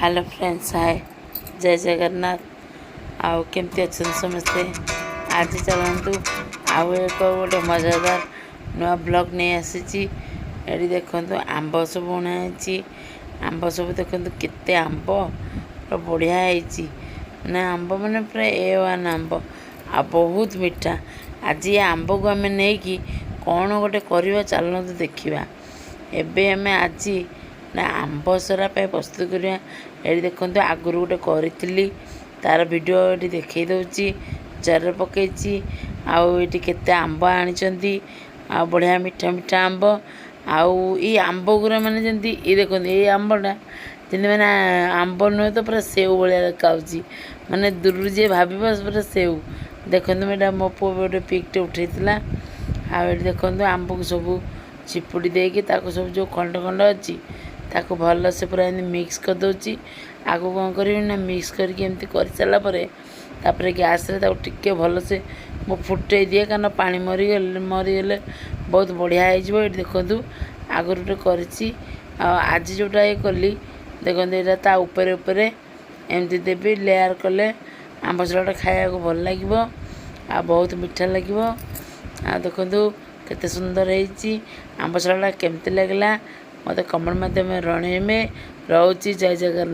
Hello friends, हाय, जय जगन्नाथ। आउ केमती अच्छा समस्ते। आज चलतु आउ एक गोटे मजादार नुआ ब्लॉग नहीं आसी। ये देखु आंब सब बुणाई। आंब सब देखु केते आंब पूरा बढ़िया है। आंब मैंने पूरा A1 आंब आ बहुत मीठा। आज ये आंब को आम नहीं कौन गोटे करवा चलना देखा। एबे आम आज ना आंब सरा प्रस्तुत करिया। ये देखो आगुरी गोटे करी तार वीडियो ये देखई दौची जार पकई आउ केते आंब आनी आ बढ़िया मीठा मीठा आंब आउ ये आंब गुरा माने जंती ये देखो ये आंबटा जमी मैंने आंब नुहे तो पूरा सेव भाया देखा माने दूर जी भाव पूरा सेव। देखो मैडा मो पु गोटे पिकटे उठेला आउ देखो आंब को सब चिपुड़ी देकी सब जो खंड खंड अच्छी ताको भल से पूरा मिक्स कर दौची। आगो कौन करी ना मिक्स करके कर सारापर तापर गैस रे टिके भल से मो फुटे दिए कारण पानी मरीगले बहुत बढ़िया हो। ये देखो आगुरी गोटे करी आज जोटा ये कली देखो यहाँ ता ऊपर ऊपर एमती देवी लेयर कले आंब सराटा खाया को भल लगे आ बहुत मीठा लगे। आ देखो केते सुंदर है आंब सराटा केमती लगला मत कमेंट माध्यम रणेमे। रोची जय जगन्नाथ।